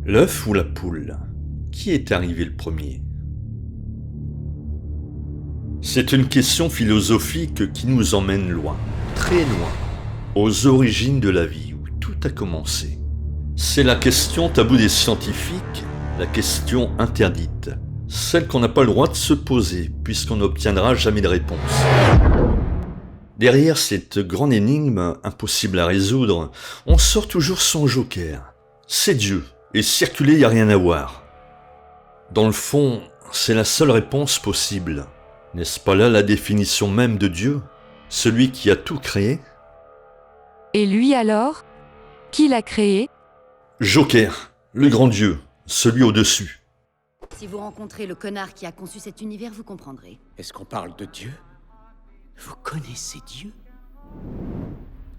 L'œuf ou la poule? Qui est arrivé le premier? C'est une question philosophique qui nous emmène loin, très loin, aux origines de la vie, où tout a commencé. C'est la question taboue des scientifiques, la question interdite, celle qu'on n'a pas le droit de se poser, puisqu'on n'obtiendra jamais de réponse. Derrière cette grande énigme impossible à résoudre, on sort toujours son joker. C'est Dieu, et circuler, y a rien à voir. Dans le fond, c'est la seule réponse possible. N'est-ce pas là la définition même de Dieu? Celui qui a tout créé? Et lui alors? Qui l'a créé? Joker, le grand Dieu, celui au-dessus. Si vous rencontrez le connard qui a conçu cet univers, vous comprendrez. Est-ce qu'on parle de Dieu? Vous connaissez Dieu?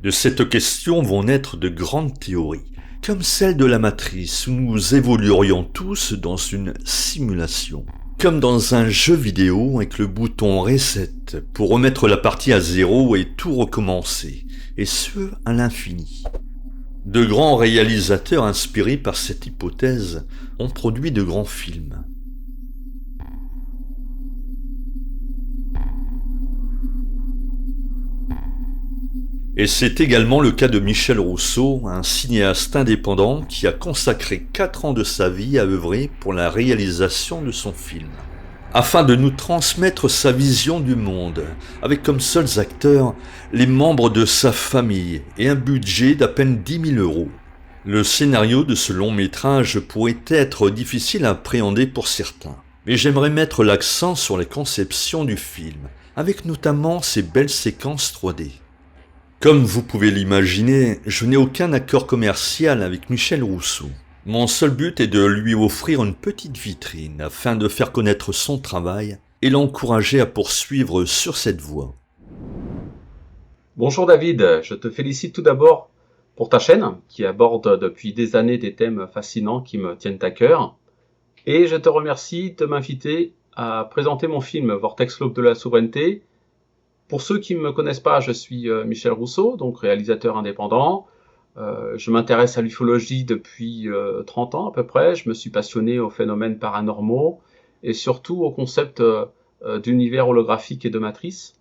De cette question vont naître de grandes théories, comme celle de la matrice où nous évoluerions tous dans une simulation. Comme dans un jeu vidéo avec le bouton reset pour remettre la partie à zéro et tout recommencer, et ce à l'infini. De grands réalisateurs inspirés par cette hypothèse ont produit de grands films. Et c'est également le cas de Michel Rousseau, un cinéaste indépendant qui a consacré 4 ans de sa vie à œuvrer pour la réalisation de son film, afin de nous transmettre sa vision du monde, avec comme seuls acteurs les membres de sa famille et un budget d'à peine 10 000 euros. Le scénario de ce long métrage pourrait être difficile à appréhender pour certains, mais j'aimerais mettre l'accent sur la conception du film, avec notamment ses belles séquences 3D. Comme vous pouvez l'imaginer, je n'ai aucun accord commercial avec Michel Rousseau. Mon seul but est de lui offrir une petite vitrine afin de faire connaître son travail et l'encourager à poursuivre sur cette voie. Bonjour David, je te félicite tout d'abord pour ta chaîne qui aborde depuis des années des thèmes fascinants qui me tiennent à cœur. Et je te remercie de m'inviter à présenter mon film Vortex L'aube de la souveraineté. Pour ceux qui ne me connaissent pas, je suis Michel Rousseau, donc réalisateur indépendant. Je m'intéresse à l'ufologie depuis 30 ans à peu près. Je me suis passionné aux phénomènes paranormaux et surtout au concept d'univers holographique et de matrice.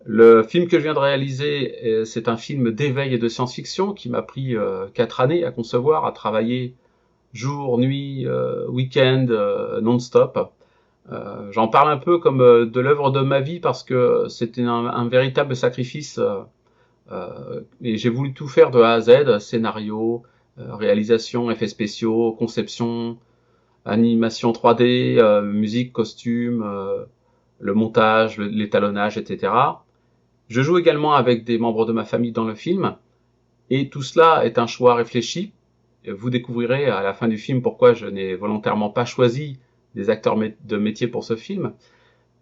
Le film que je viens de réaliser, c'est un film d'éveil et de science-fiction qui m'a pris 4 années à concevoir, à travailler jour, nuit, week-end, non-stop. J'en parle un peu comme de l'œuvre de ma vie parce que c'était un véritable sacrifice et j'ai voulu tout faire de A à Z, scénario, réalisation, effets spéciaux, conception, animation 3D, musique, costume, le montage, l'étalonnage, etc. Je joue également avec des membres de ma famille dans le film et tout cela est un choix réfléchi. Vous découvrirez à la fin du film pourquoi je n'ai volontairement pas choisi des acteurs de métier pour ce film,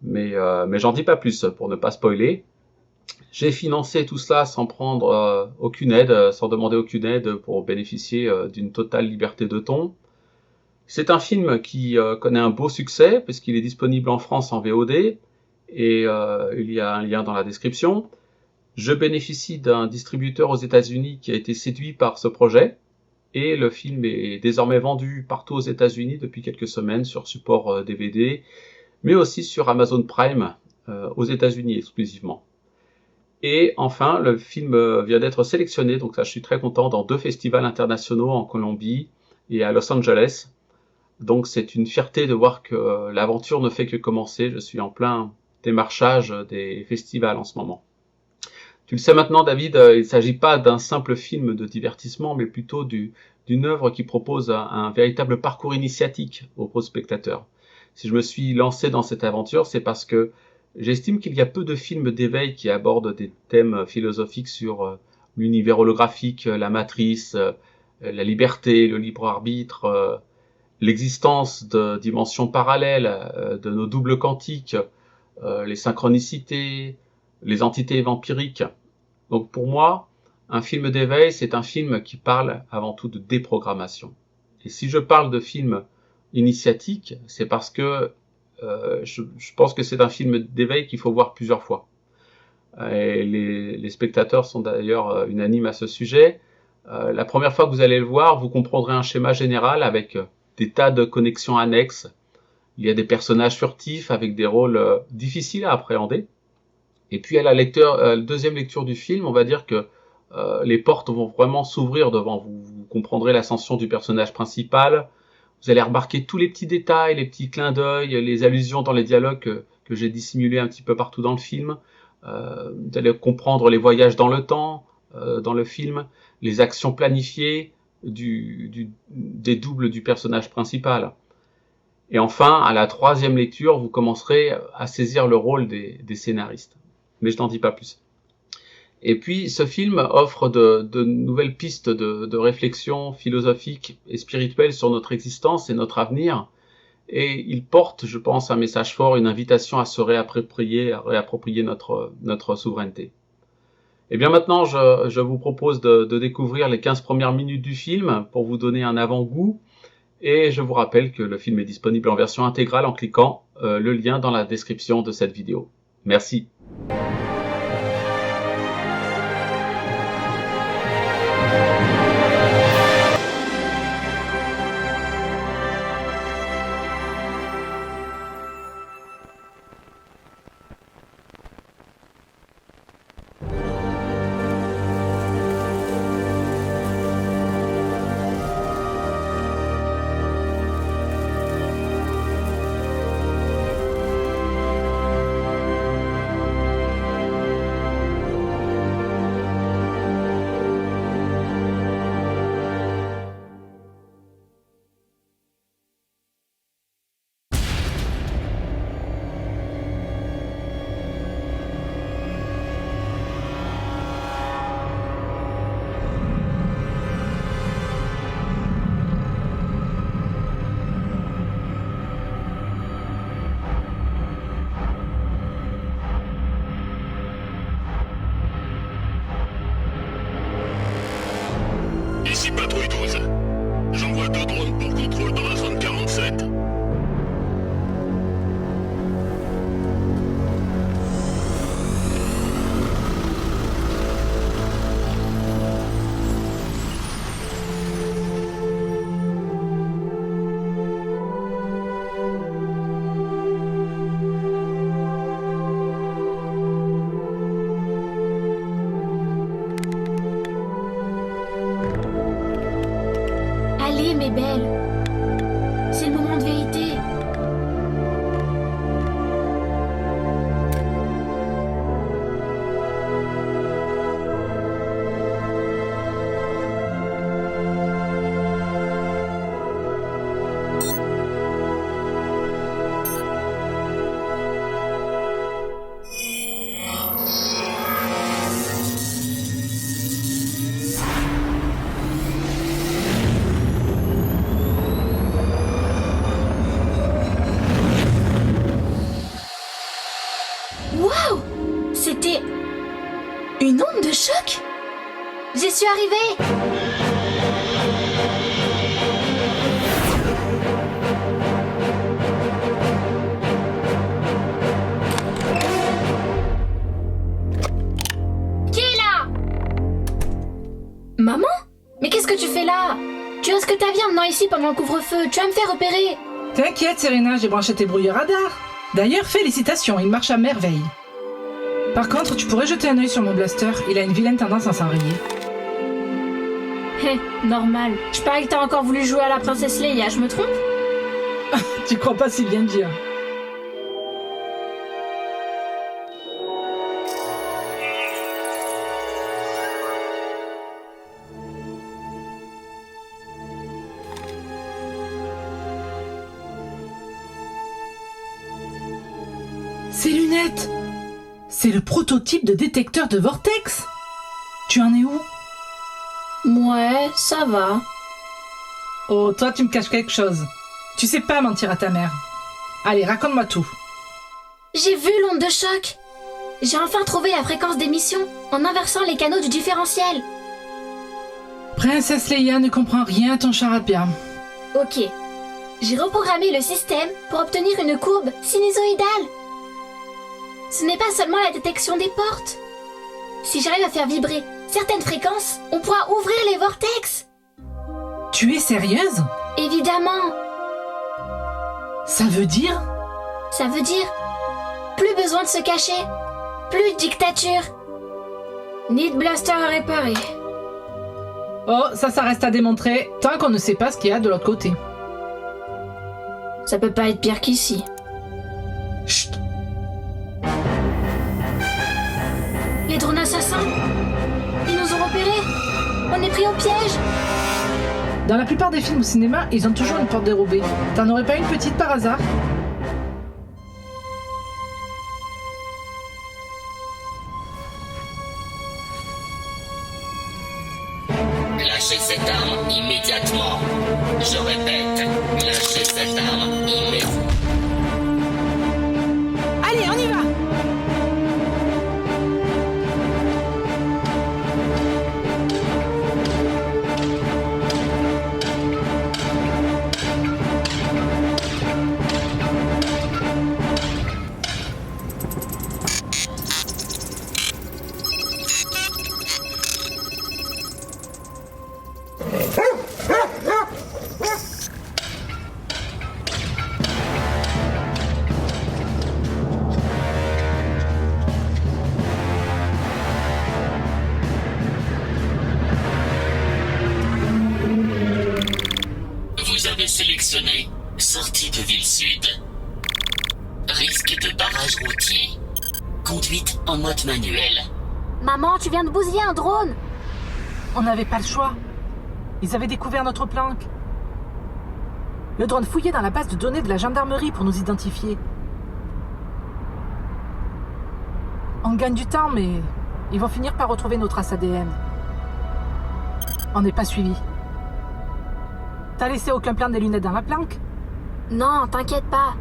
mais j'en dis pas plus pour ne pas spoiler. J'ai financé tout cela sans prendre aucune aide, sans demander aucune aide pour bénéficier d'une totale liberté de ton. C'est un film qui connaît un beau succès puisqu'il est disponible en France en VOD et il y a un lien dans la description. Je bénéficie d'un distributeur aux États-Unis qui a été séduit par ce projet. Et le film est désormais vendu partout aux États-Unis depuis quelques semaines sur support DVD, mais aussi sur Amazon Prime aux États-Unis exclusivement. Et enfin, le film vient d'être sélectionné, donc ça je suis très content, dans 2 festivals internationaux en Colombie et à Los Angeles. Donc c'est une fierté de voir que l'aventure ne fait que commencer. Je suis en plein démarchage des festivals en ce moment. Tu le sais maintenant, David, il ne s'agit pas d'un simple film de divertissement, mais plutôt d'une œuvre qui propose un véritable parcours initiatique aux spectateurs. Si je me suis lancé dans cette aventure, c'est parce que j'estime qu'il y a peu de films d'éveil qui abordent des thèmes philosophiques sur l'univers holographique, la matrice, la liberté, le libre arbitre, l'existence de dimensions parallèles, de nos doubles quantiques, les synchronicités, les entités vampiriques. Donc pour moi, un film d'éveil, c'est un film qui parle avant tout de déprogrammation. Et si je parle de film initiatique, c'est parce que je pense que c'est un film d'éveil qu'il faut voir plusieurs fois. Et les spectateurs sont d'ailleurs unanimes à ce sujet. La première fois que vous allez le voir, vous comprendrez un schéma général avec des tas de connexions annexes. Il y a des personnages furtifs avec des rôles difficiles à appréhender. Et puis à la deuxième lecture du film, on va dire que les portes vont vraiment s'ouvrir devant vous. Vous comprendrez l'ascension du personnage principal. Vous allez remarquer tous les petits détails, les petits clins d'œil, les allusions dans les dialogues que j'ai dissimulés un petit peu partout dans le film. Vous allez comprendre les voyages dans le temps dans le film, les actions planifiées des doubles du personnage principal. Et enfin, à la troisième lecture, vous commencerez à saisir le rôle des scénaristes. Mais je n'en dis pas plus. Et puis, ce film offre de nouvelles pistes de réflexion philosophique et spirituelle sur notre existence et notre avenir. Et il porte, je pense, un message fort, une invitation à se réapproprier notre souveraineté. Et bien maintenant, je vous propose de découvrir les 15 premières minutes du film pour vous donner un avant-goût. Et je vous rappelle que le film est disponible en version intégrale en cliquant le lien dans la description de cette vidéo. Merci. Ici Patrouille 12. J'envoie 2 drones pour contrôle dans la zone 47. Allez, mes belles. C'est le moment de vérité. Waouh! C'était une onde de choc? J'y suis arrivée! Qui est là? Maman? Mais qu'est-ce que tu fais là? Tu risques ta vie en venant ici pendant le couvre-feu, tu vas me faire repérer! T'inquiète, Serena, j'ai branché tes brouilleurs radars. D'ailleurs, félicitations, il marche à merveille. Par contre, tu pourrais jeter un œil sur mon blaster, il a une vilaine tendance à s'enrayer. Hé, normal. Je parie que t'as encore voulu jouer à la princesse Leia, je me trompe? Tu crois pas si bien dire. Ces lunettes! C'est le prototype de détecteur de vortex! Tu en es où? Ouais, ça va. Oh, toi tu me caches quelque chose. Tu sais pas mentir à ta mère. Allez, raconte-moi tout. J'ai vu l'onde de choc. J'ai enfin trouvé la fréquence d'émission en inversant les canaux du différentiel. Princesse Leia ne comprend rien à ton charabia. Ok. J'ai reprogrammé le système pour obtenir une courbe sinusoïdale. Ce n'est pas seulement la détection des portes. Si j'arrive à faire vibrer certaines fréquences, on pourra ouvrir les vortex. Tu es sérieuse? Évidemment. Ça veut dire? Ça veut dire plus besoin de se cacher, plus de dictature. Ni de blaster à réparer. Oh, ça reste à démontrer, tant qu'on ne sait pas ce qu'il y a de l'autre côté. Ça peut pas être pire qu'ici. Chut! Les drones assassins, ils nous ont repérés. On est pris au piège. Dans la plupart des films au cinéma, ils ont toujours une porte dérobée. T'en aurais pas une petite par hasard? Lâchez cette arme immédiatement. Je répète, lâchez cette arme immédiatement. Allez, on y va! Vous avez sélectionné sortie de ville sud. Risque de barrage routier. Conduite en mode manuel. Maman, tu viens de bousiller un drone. On n'avait pas le choix. Ils avaient découvert notre planque. Le drone fouillait dans la base de données de la gendarmerie pour nous identifier. On gagne du temps, mais ils vont finir par retrouver nos traces ADN. On n'est pas suivis. T'as laissé aucun plan des lunettes dans la planque? Non, t'inquiète pas.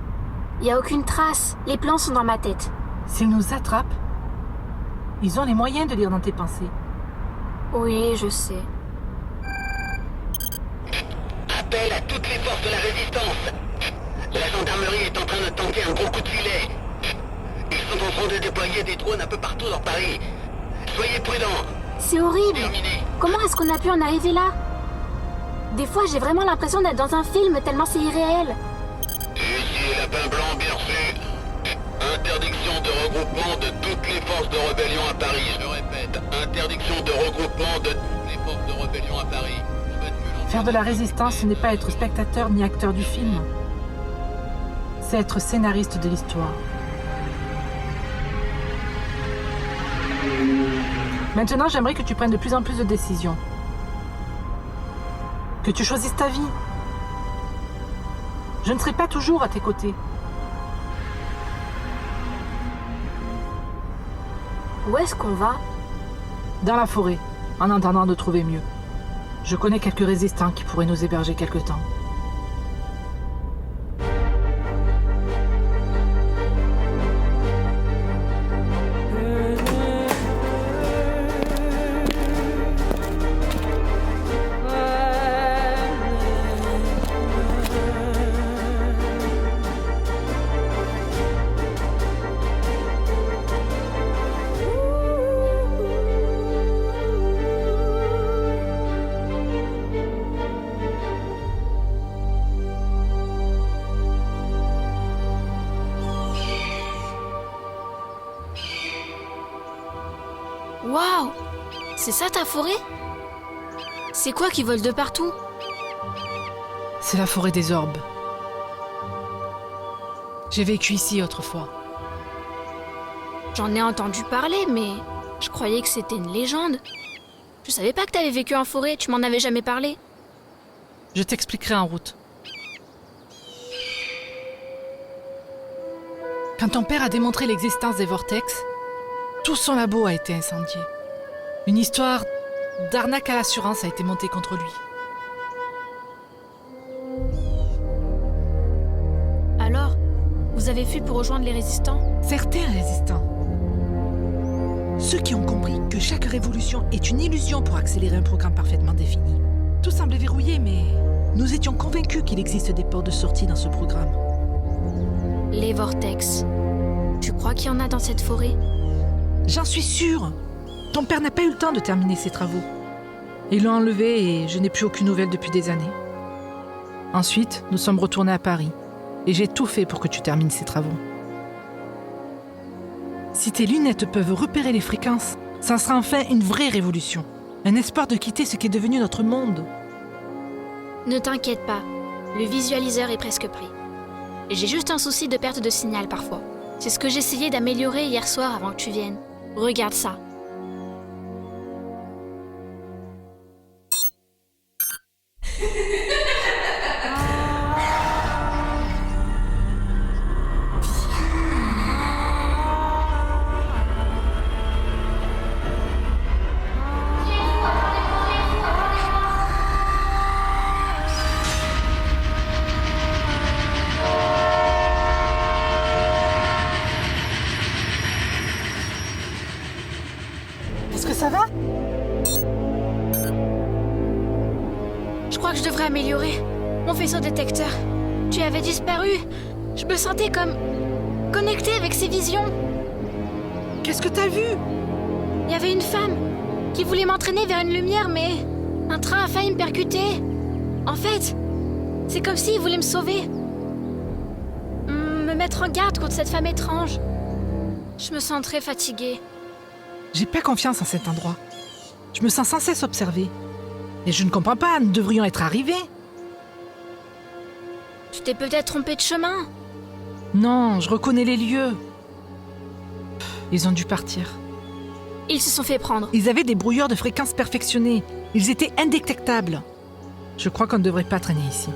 Y a aucune trace. Les plans sont dans ma tête. S'ils nous attrapent, ils ont les moyens de lire dans tes pensées. Oui, je sais. Appel à toutes les forces de la résistance. La gendarmerie est en train de tanker un gros coup de filet. Ils sont en train de déployer des drones un peu partout dans Paris. Soyez prudents. C'est horrible. Terminé. Comment est-ce qu'on a pu en arriver là? Des fois, j'ai vraiment l'impression d'être dans un film tellement c'est irréel. Ici, Lapin Blanc, bien reçu. Interdiction de regroupement de toutes les forces de rébellion à Paris. Je répète, interdiction de regroupement de toutes les forces de rébellion à Paris. Faire de la résistance, ce n'est pas être spectateur ni acteur du film. C'est être scénariste de l'histoire. Maintenant, j'aimerais que tu prennes de plus en plus de décisions. Que tu choisisses ta vie. Je ne serai pas toujours à tes côtés. Où est-ce qu'on va? Dans la forêt, en attendant de trouver mieux. Je connais quelques résistants qui pourraient nous héberger quelque temps. Waouh! C'est ça ta forêt? C'est quoi qui vole de partout? C'est la forêt des orbes. J'ai vécu ici autrefois. J'en ai entendu parler, mais je croyais que c'était une légende. Je savais pas que t'avais vécu en forêt, tu m'en avais jamais parlé. Je t'expliquerai en route. Quand ton père a démontré l'existence des vortex, tout son labo a été incendié. Une histoire d'arnaque à l'assurance a été montée contre lui. Alors, vous avez fui pour rejoindre les résistants? Certains résistants. Ceux qui ont compris que chaque révolution est une illusion pour accélérer un programme parfaitement défini. Tout semblait verrouillé, mais nous étions convaincus qu'il existe des portes de sortie dans ce programme. Les vortex. Tu crois qu'il y en a dans cette forêt? J'en suis sûre. Ton père n'a pas eu le temps de terminer ses travaux. Ils l'ont enlevé et je n'ai plus aucune nouvelle depuis des années. Ensuite, nous sommes retournés à Paris et j'ai tout fait pour que tu termines ces travaux. Si tes lunettes peuvent repérer les fréquences, ça sera enfin une vraie révolution. Un espoir de quitter ce qui est devenu notre monde. Ne t'inquiète pas, le visualiseur est presque prêt. J'ai juste un souci de perte de signal parfois. C'est ce que j'essayais d'améliorer hier soir avant que tu viennes. Regarde ça. Est-ce que ça va? Je crois que je devrais améliorer mon faisceau détecteur. Tu avais disparu. Je me sentais comme connectée avec ces visions. Qu'est-ce que t'as vu? Il y avait une femme qui voulait m'entraîner vers une lumière, mais un train a failli me percuter. En fait, c'est comme s'il voulait me sauver. Me mettre en garde contre cette femme étrange. Je me sens très fatiguée. J'ai pas confiance en cet endroit. Je me sens sans cesse observée. Et je ne comprends pas, nous devrions être arrivés. Tu t'es peut-être trompé de chemin. Non, je reconnais les lieux. Ils ont dû partir. Ils se sont fait prendre. Ils avaient des brouilleurs de fréquences perfectionnés. Ils étaient indétectables. Je crois qu'on ne devrait pas traîner ici.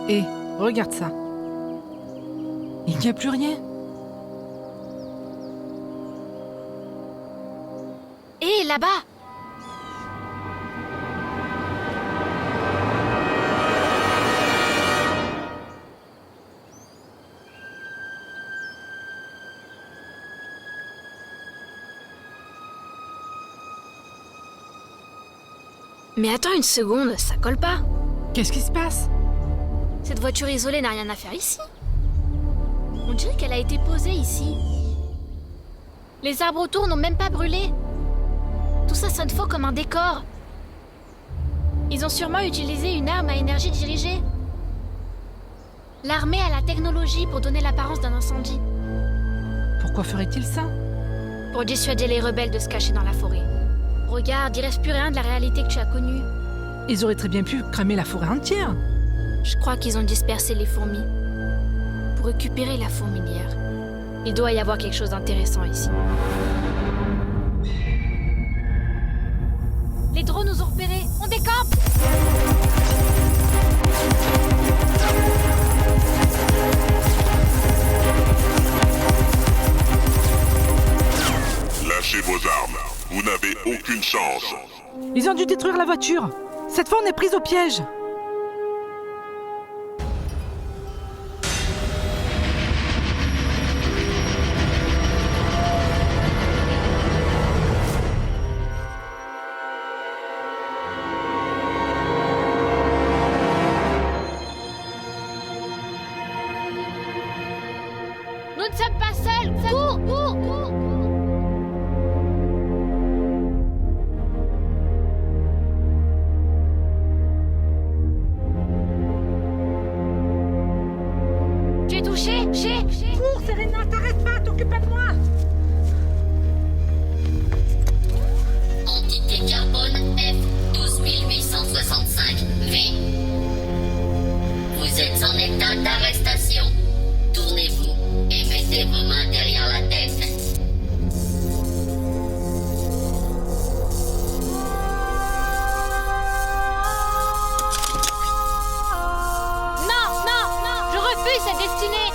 Hé, regarde ça. Il n'y a plus rien. Hé, là-bas! Mais attends une seconde, ça colle pas. Qu'est-ce qui se passe? Cette voiture isolée n'a rien à faire ici. On dirait qu'elle a été posée ici. Les arbres autour n'ont même pas brûlé. Tout ça sonne faux comme un décor. Ils ont sûrement utilisé une arme à énergie dirigée. L'armée a la technologie pour donner l'apparence d'un incendie. Pourquoi ferait-il ça? Pour dissuader les rebelles de se cacher dans la forêt. Regarde, il reste plus rien de la réalité que tu as connue. Ils auraient très bien pu cramer la forêt entière. Je crois qu'ils ont dispersé les fourmis pour récupérer la fourmilière. Il doit y avoir quelque chose d'intéressant ici. Les drones nous ont repérés. On décampe! Lâchez vos armes. Vous n'avez aucune chance. Ils ont dû détruire la voiture. Cette fois, on est prise au piège. Nous ne sommes pas seuls! Cours, cours, cours! Tu es touché? Cours, Serena, t'arrêtes pas, t'occupes de moi. Entité carbone F12865V. Vous êtes en état d'arrestation. Tournez-vous et mettez vos mains derrière la tête. Non, non, non! Je refuse cette destinée!